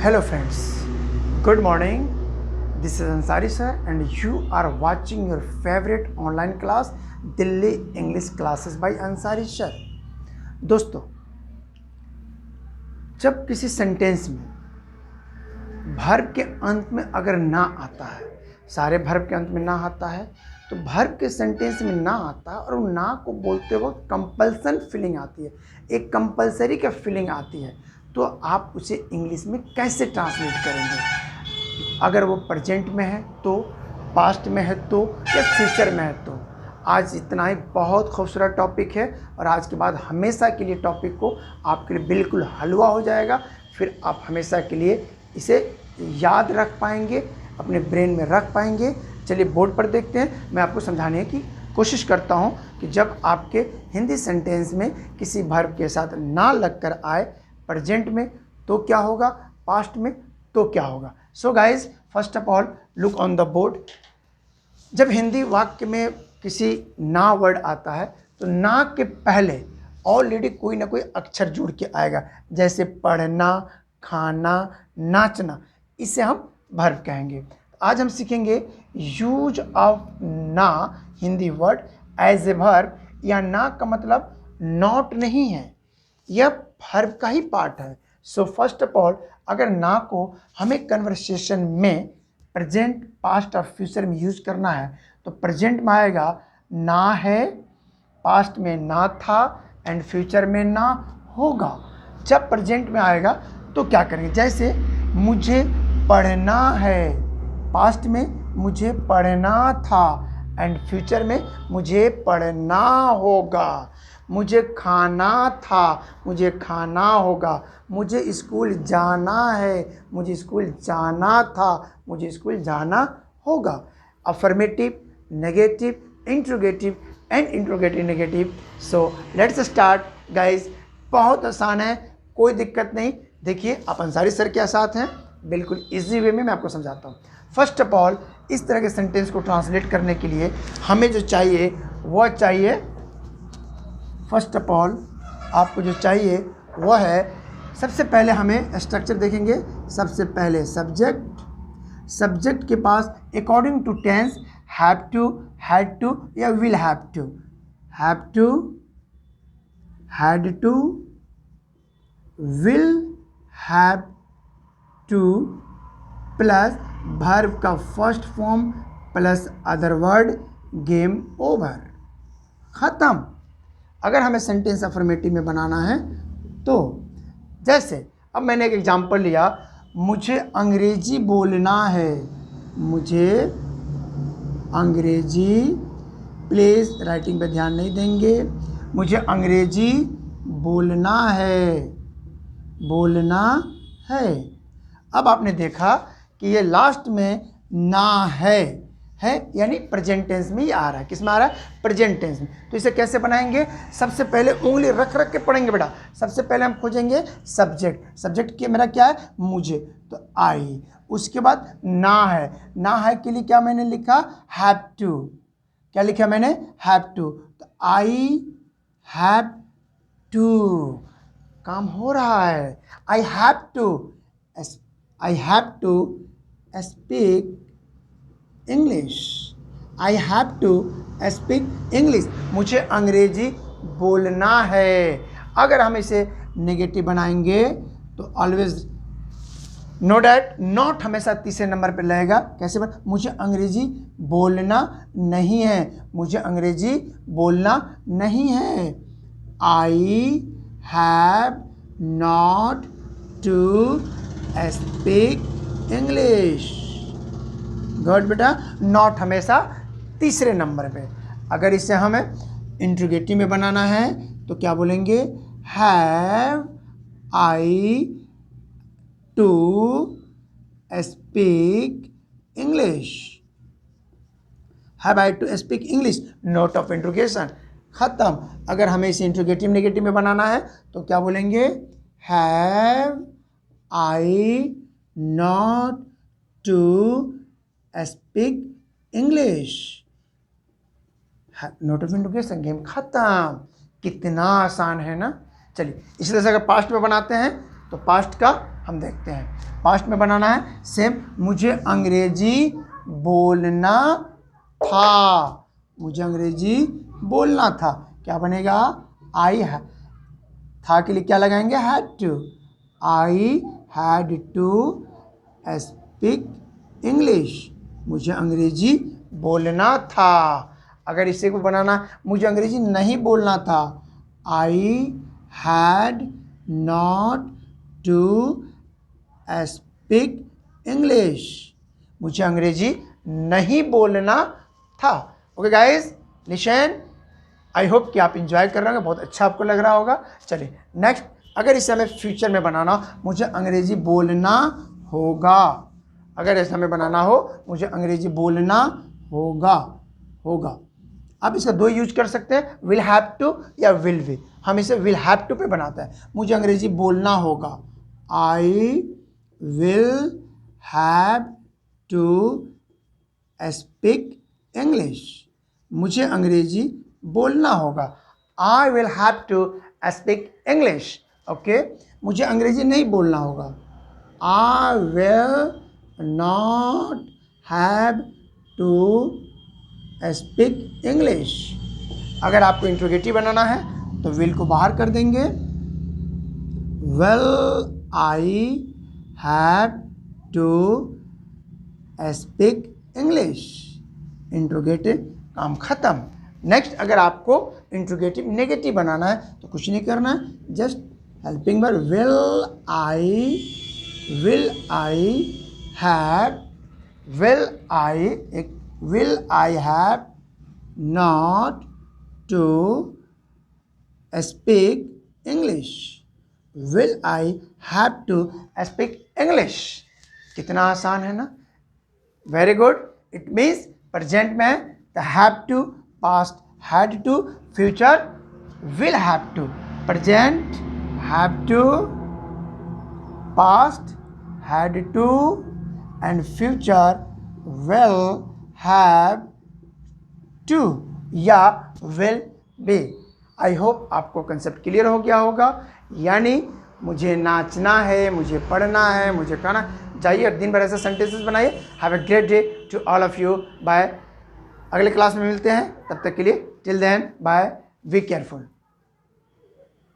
Hello friends, good morning. This is Ansari sir and you are watching your favorite online class Delhi English classes by Ansari sir. दोस्तों, जब किसी sentence में verb के अंत में अगर ना आता है, सारे वर्ब के अंत में ना आता है तो वर्ब के सेंटेंस में ना आता है और ना को बोलते वक्त कंपल्सन फीलिंग आती है, एक कंपल्सरी का फीलिंग आती है, तो आप उसे इंग्लिश में कैसे ट्रांसलेट करेंगे? अगर वो प्रेजेंट में है तो, पास्ट में है तो, या फ्यूचर में है तो। आज इतना ही बहुत खूबसूरत टॉपिक है और आज के बाद हमेशा के लिए टॉपिक को आपके लिए बिल्कुल हलवा हो जाएगा। फिर आप हमेशा के लिए इसे याद रख पाएंगे, अपने ब्रेन में रख पाएंगे। चलिए बोर्ड पर देखते हैं। मैं आपको समझाने की कोशिश करता हूं कि जब आपके हिंदी सेंटेंस में किसी वर्ब के साथ ना लगकर आए, प्रेजेंट में तो क्या होगा, पास्ट में तो क्या होगा। So guys, first of all look on the board. जब हिंदी वाक्य में किसी ना वर्ड आता है तो ना के पहले ऑलरेडी कोई ना कोई अक्षर जुड़ के आएगा, जैसे पढ़ना, खाना, नाचना, इसे हम वर्ब कहेंगे। आज हम सीखेंगे यूज ऑफ ना Hindi word as a verb, या ना का मतलब नॉट नहीं है, यह वर्ब का ही पार्ट है। सो फर्स्ट ऑफ ऑल, अगर ना को हमें कन्वर्सेशन में प्रेजेंट, पास्ट और फ्यूचर में यूज करना है तो प्रेजेंट में आएगा ना है, पास्ट में ना था एंड फ्यूचर में ना होगा। जब प्रेजेंट में आएगा तो क्या करेंगे, जैसे मुझे पढ़ना है, पास्ट में मुझे पढ़ना था एंड फ्यूचर में मुझे पढ़ना होगा। मुझे खाना था, मुझे खाना होगा। मुझे स्कूल जाना है, मुझे स्कूल जाना था, मुझे स्कूल जाना होगा। Affirmative, negative, interrogative and interrogative negative. So let's start guys. बहुत आसान है, कोई दिक्कत नहीं। देखिए, आप अंसारी सर के साथ हैं, बिल्कुल इजी वे में मैं आपको समझाता हूँ। फर्स्ट ऑफ ऑल, इस तरह के सेंटेंस को ट्रांसलेट करने के लिए हमें जो चाहिए वह चाहिए, फर्स्ट ऑफ ऑल आपको जो चाहिए वह है, सबसे पहले हमें स्ट्रक्चर देखेंगे। सबसे पहले सब्जेक्ट, सब्जेक्ट के पास according to tense have to, had to या will have to, have to, had to, will have to, plus verb का first form plus other word, game over, खत्म। अगर हमें सेंटेंस अफर्मेटिव में बनाना है तो, जैसे अब मैंने एक एग्जांपल लिया, मुझे अंग्रेजी बोलना है, मुझे अंग्रेजी, प्लीज़ राइटिंग पे ध्यान नहीं देंगे, मुझे अंग्रेजी बोलना है, बोलना है। अब आपने देखा कि ये लास्ट में ना है यानी प्रेजेंट टेंस में ही आ रहा है। किस में आ रहा है? प्रेजेंट टेंस में। तो इसे कैसे बनाएंगे? सबसे पहले उंगली रख रख के पढ़ेंगे बेटा। सबसे पहले हम खोजेंगे सब्जेक्ट, सब्जेक्ट के मेरा क्या है? मुझे, तो आई। उसके बाद ना है, ना है के लिए क्या मैंने लिखा? Have to. क्या लिखा मैंने? Have to. तो आई हैव टू, काम हो रहा है। I have to, I have to speak English, I have to speak English, मुझे अंग्रेजी बोलना है। अगर हम इसे नेगेटिव बनाएंगे तो ऑलवेज नो डैट, नॉट हमेशा तीसरे नंबर पे लगेगा। कैसे बन? मुझे अंग्रेजी बोलना नहीं है, मुझे अंग्रेजी बोलना नहीं है। I have not to speak English. Good बेटा, नॉट हमेशा तीसरे नंबर पे। अगर इसे हमें इंट्रोगेटिव में बनाना है तो क्या बोलेंगे? Have I to speak English, have I to speak English, note of interrogation, खत्म। अगर हमें इसे इंट्रोगेटिव नेगेटिव में बनाना है तो क्या बोलेंगे? Have I not to speak English, note of interrogation, game खत्म। कितना आसान है ना। चलिए, इसी तरह से अगर पास्ट में बनाते हैं तो पास्ट का हम देखते हैं। पास्ट में बनाना है सेम, मुझे अंग्रेजी बोलना था, मुझे अंग्रेजी बोलना था, क्या बनेगा? आई है, था के लिए क्या लगाएंगे? Had to. I had to speak English, मुझे अंग्रेजी बोलना था। अगर इसे को बनाना, मुझे अंग्रेजी नहीं बोलना था, I had not to speak English, मुझे अंग्रेजी नहीं बोलना था। Okay guys, listen, I hope कि आप इंजॉय कर रहे होंगे, बहुत अच्छा आपको लग रहा होगा। चलिए नेक्स्ट, अगर इसे हमें फ्यूचर में बनाना हो, मुझे अंग्रेजी बोलना होगा, अगर ऐसा हमें बनाना हो, मुझे अंग्रेजी बोलना होगा, होगा। आप इसका दो यूज कर सकते हैं, विल हैव टू या विल बी। हम इसे विल हैव टू पे बनाते हैं, मुझे अंग्रेजी बोलना होगा, I will have to speak English, मुझे अंग्रेजी बोलना होगा, I will have to speak English. Okay, मुझे अंग्रेजी नहीं बोलना होगा, I will not have to speak English. अगर आपको इंट्रोगेटिव बनाना है तो विल को बाहर कर देंगे, will I have to speak English, interrogative, काम खत्म। नेक्स्ट, अगर आपको इंट्रोगेटिव नेगेटिव बनाना है तो कुछ नहीं करना है, just helping verb, will I have not to speak English, will I have to speak English. कितना आसान है ना, very good. It means present में the have to, past had to, future will have to. Present have to, past had to, and future will have to या will be। I hope आपको concept clear हो गया होगा। यानी मुझे नाचना है, मुझे पढ़ना है, मुझे खाना, जाइए और दिन भर ऐसे सेंटेंसेस बनाइए। Have a great day to all of you, bye. अगले क्लास में मिलते हैं, तब तक के लिए till then bye, be careful.